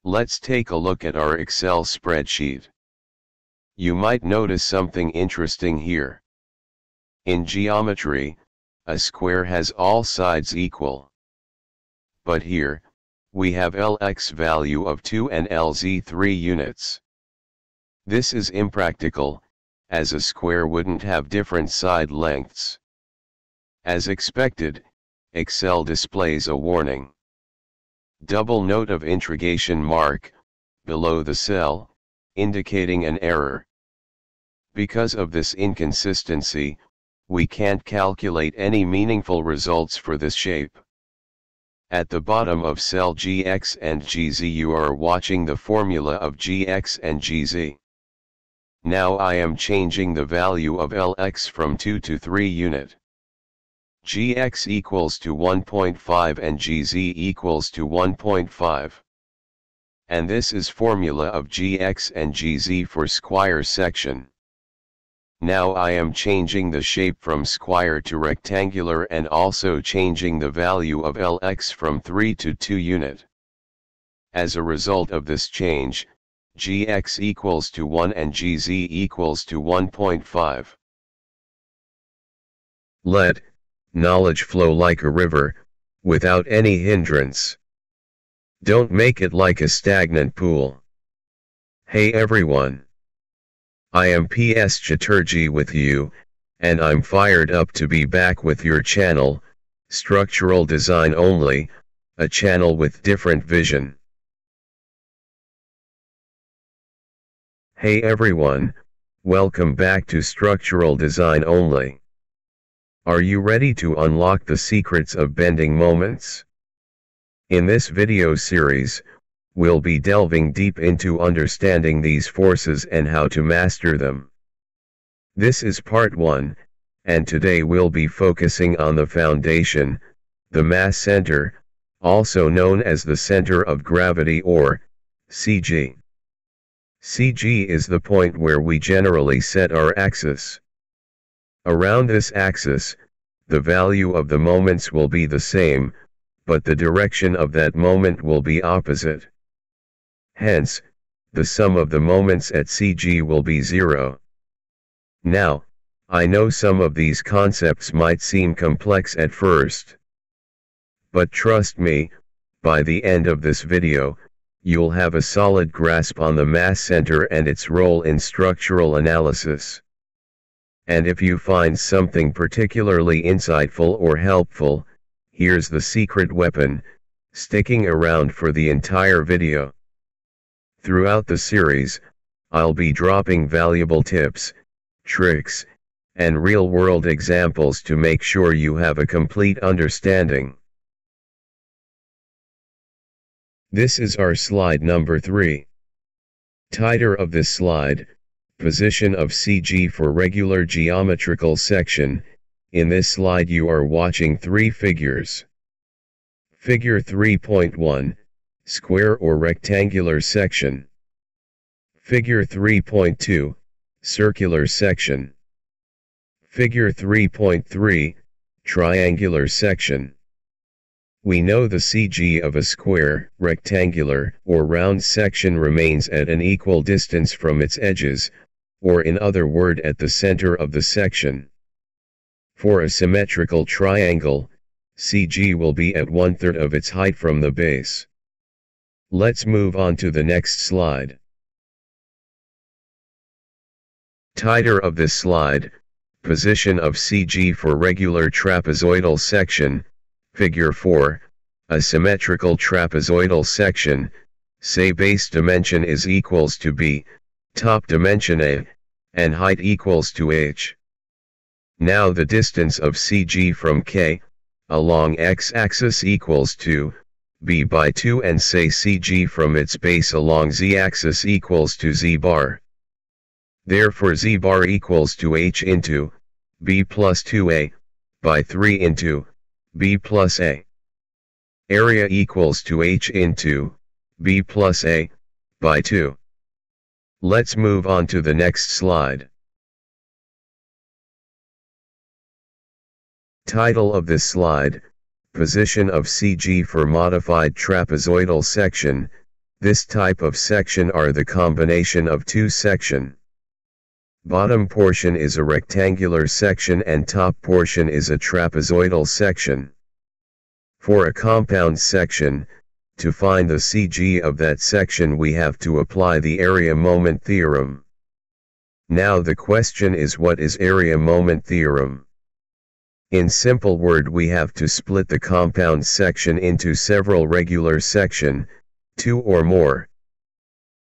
Let's take a look at our Excel spreadsheet. You might notice something interesting here. In geometry, a square has all sides equal. But here, we have Lx value of 2 and Lz 3 units. This is impractical, as a square wouldn't have different side lengths. As expected, Excel displays a warning. Double note of interrogation mark, below the cell, indicating an error. Because of this inconsistency, we can't calculate any meaningful results for this shape. At the bottom of cell Gx and Gz you are watching the formula of Gx and Gz. Now I am changing the value of Lx from 2 to 3 unit. Gx equals to 1.5 and Gz equals to 1.5. And this is formula of Gx and Gz for square section. Now I am changing the shape from square to rectangular and also changing the value of Lx from 3 to 2 unit. As a result of this change, Gx equals to 1 and Gz equals to 1.5. Let knowledge flow like a river, without any hindrance. Don't make it like a stagnant pool. Hey everyone. I am PS Chatterjee with you, and I'm fired up to be back with your channel, Structural Design Only, a channel with different vision. Hey everyone, welcome back to Structural Design Only. Are you ready to unlock the secrets of bending moments? In this video series, we'll be delving deep into understanding these forces and how to master them. This is part 1, and today we'll be focusing on the foundation, the mass center, also known as the center of gravity or CG. CG is the point where we generally set our axis. Around this axis, the value of the moments will be the same, but the direction of that moment will be opposite. Hence, the sum of the moments at CG will be 0. Now, I know some of these concepts might seem complex at first. But trust me, by the end of this video, you'll have a solid grasp on the mass center and its role in structural analysis. And if you find something particularly insightful or helpful, here's the secret weapon, sticking around for the entire video. Throughout the series, I'll be dropping valuable tips, tricks, and real-world examples to make sure you have a complete understanding. This is our slide number 3. Title of this slide, Position of CG for Regular Geometrical Section. In this slide you are watching 3 figures. Figure 3.1, Square or Rectangular Section. Figure 3.2, Circular Section. Figure 3.3, Triangular Section. We know the CG of a square, rectangular, or round section remains at an equal distance from its edges, or in other words at the center of the section. For a symmetrical triangle, CG will be at 1/3 of its height from the base. Let's move on to the next slide. Title of this slide, Position of CG for Regular Trapezoidal Section. Figure 4, a symmetrical trapezoidal section, say base dimension is equals to b, top dimension a, and height equals to h. Now the distance of CG from K, along x-axis equals to b by 2 and say CG from its base along z-axis equals to z bar. Therefore z bar equals to h into b plus 2a, by 3 into b plus a. Area equals to h into b plus a, by 2. Let's move on to the next slide. Title of this slide, Position of CG for Modified Trapezoidal Section. This type of section are the combination of two section. Bottom portion is a rectangular section and top portion is a trapezoidal section. For a compound section, to find the CG of that section we have to apply the area moment theorem. Now the question is, what is area moment theorem? In simple word, we have to split the compound section into several regular section, 2 or more.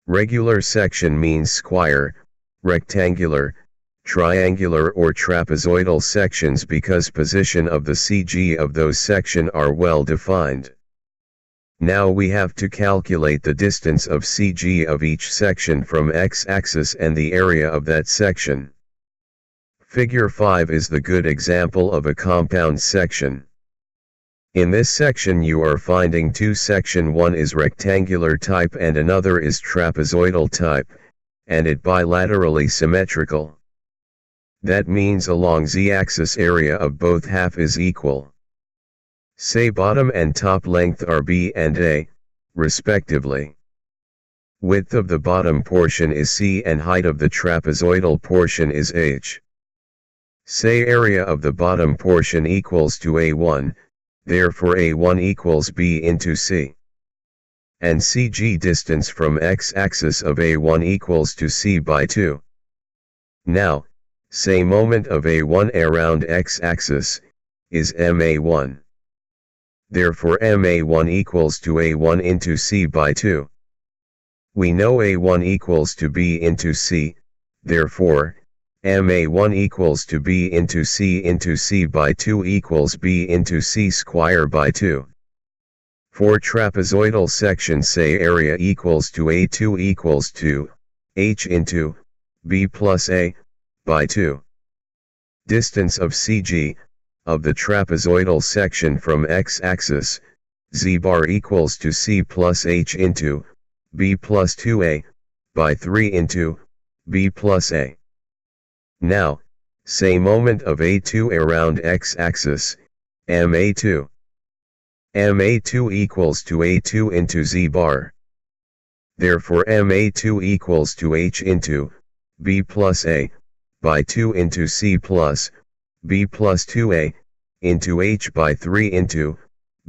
Regular section means square, rectangular, triangular or trapezoidal sections because position of the CG of those section are well defined. Now we have to calculate the distance of CG of each section from x-axis and the area of that section. Figure 5 is the good example of a compound section. In this section you are finding two section, one is rectangular type and another is trapezoidal type, and it bilaterally symmetrical. That means along z-axis area of both half is equal. Say bottom and top length are b and a, respectively. Width of the bottom portion is c and height of the trapezoidal portion is h. Say area of the bottom portion equals to a1, therefore a1 equals b into c. And CG distance from x-axis of a1 equals to c by 2. Now, say moment of a1 around x-axis, is ma1. Therefore ma1 equals to a1 into c by 2. We know a1 equals to b into c, therefore, ma1 equals to b into c by 2 equals b into c square by 2. For trapezoidal section, say area equals to a2 equals to h into b plus a by 2. Distance of CG of the trapezoidal section from x-axis, z bar equals to c plus h into b plus 2a by 3 into b plus a. Now, say moment of a2 around x-axis, ma2. ma2 equals to a2 into z bar. Therefore ma2 equals to h into b plus a by 2 into c plus b plus 2a into h by 3 into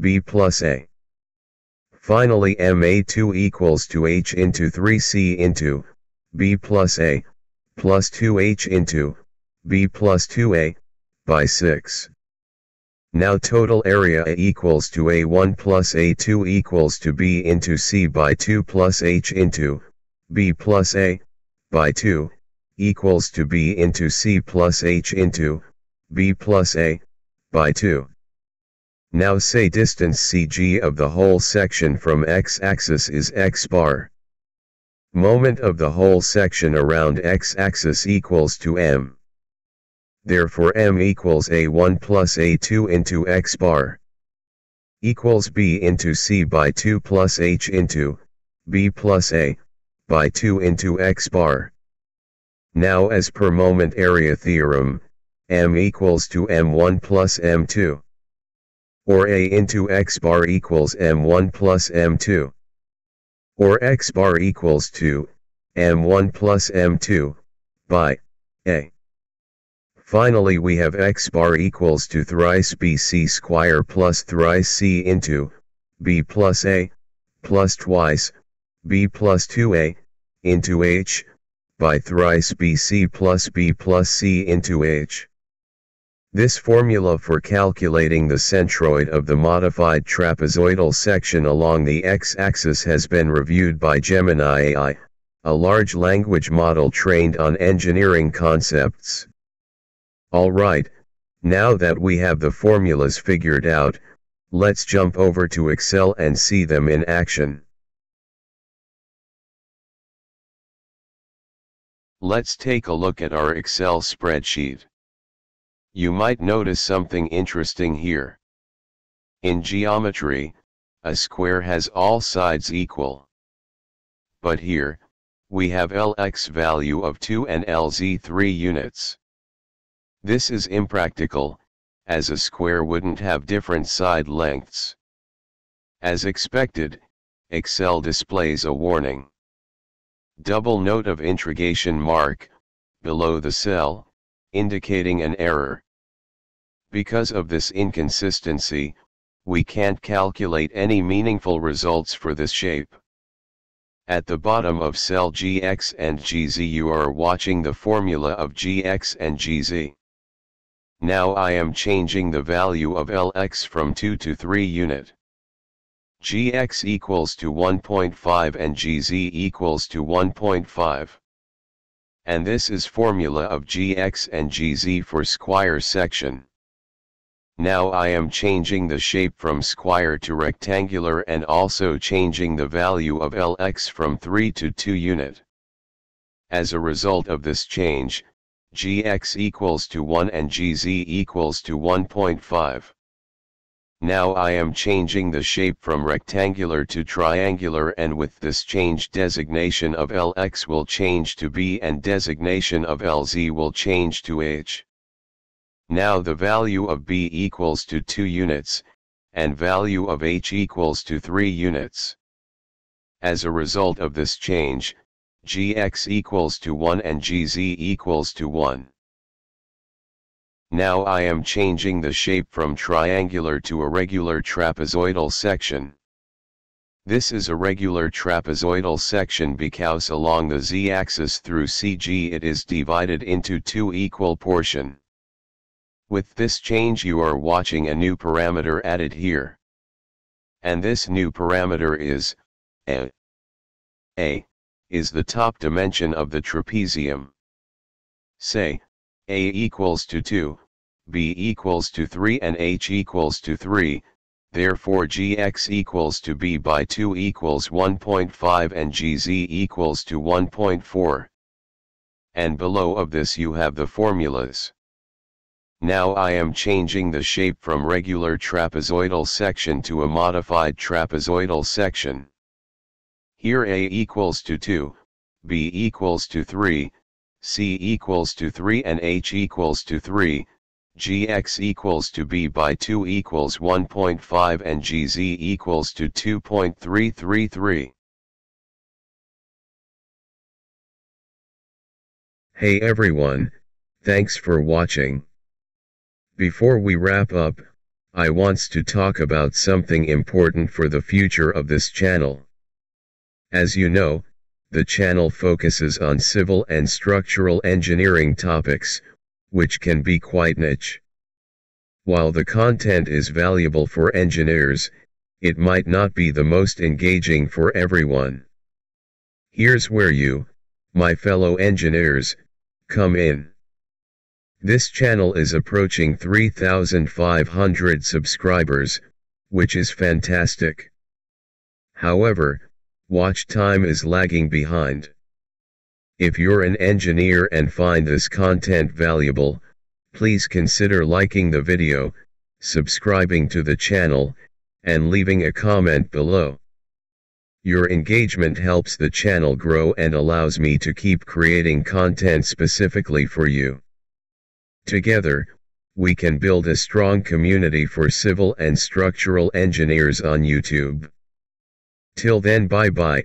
b plus a. Finally ma2 equals to h into 3c into b plus a plus 2h into b plus 2a by 6. Now total area A equals to a1 plus a2 equals to b into c by 2 plus h into b plus a by 2 equals to b into c plus h into b plus a by 2. Now say distance CG of the whole section from x-axis is x bar. Moment of the whole section around x-axis equals to m. Therefore m equals a1 plus a2 into x bar equals b into c by 2 plus h into b plus a by 2 into x bar. Now as per moment area theorem, m equals to m1 plus m2. Or a into x bar equals m1 plus m2. Or x bar equals to m1 plus m2 by a. Finally we have x bar equals to thrice bc square plus thrice c into b plus a plus twice b plus 2a into h by thrice bc plus b plus c into h. This formula for calculating the centroid of the modified trapezoidal section along the x-axis has been reviewed by Gemini AI, a large language model trained on engineering concepts. Alright, now that we have the formulas figured out, let's jump over to Excel and see them in action. Let's take a look at our Excel spreadsheet. You might notice something interesting here. In geometry, a square has all sides equal. But here, we have Lx value of 2 and Lz 3 units. This is impractical, as a square wouldn't have different side lengths. As expected, Excel displays a warning. Double note of interrogation mark, below the cell, indicating an error. Because of this inconsistency, we can't calculate any meaningful results for this shape. At the bottom of cell Gx and Gz you are watching the formula of Gx and Gz. Now I am changing the value of Lx from 2 to 3 unit. Gx equals to 1.5 and Gz equals to 1.5. And this is formula of Gx and Gz for square section. Now I am changing the shape from square to rectangular and also changing the value of Lx from 3 to 2 unit. As a result of this change, Gx equals to 1 and Gz equals to 1.5. Now I am changing the shape from rectangular to triangular, and with this change designation of Lx will change to B and designation of Lz will change to H. Now the value of B equals to 2 units, and value of H equals to 3 units. As a result of this change, Gx equals to 1 and Gz equals to 1. Now I am changing the shape from triangular to a regular trapezoidal section. This is a regular trapezoidal section because along the z-axis through CG it is divided into 2 equal portions. With this change you are watching a new parameter added here. And this new parameter is A. A is the top dimension of the trapezium. Say, A equals to 2, B equals to 3 and H equals to 3, therefore Gx equals to B by 2 equals 1.5 and Gz equals to 1.4. And below of this you have the formulas. Now I am changing the shape from regular trapezoidal section to a modified trapezoidal section. Here A equals to 2, B equals to 3, C equals to 3 and H equals to 3, Gx equals to B by 2 equals 1.5 and Gz equals to 2.333. Hey everyone, thanks for watching. Before we wrap up, I wants to talk about something important for the future of this channel. As you know, the channel focuses on civil and structural engineering topics, which can be quite niche. While the content is valuable for engineers, it might not be the most engaging for everyone. Here's where you, my fellow engineers, come in. This channel is approaching 3,500 subscribers, which is fantastic. However, watch time is lagging behind. If you're an engineer and find this content valuable, please consider liking the video, subscribing to the channel, and leaving a comment below. Your engagement helps the channel grow and allows me to keep creating content specifically for you. Together, we can build a strong community for civil and structural engineers on YouTube. Till then, bye bye.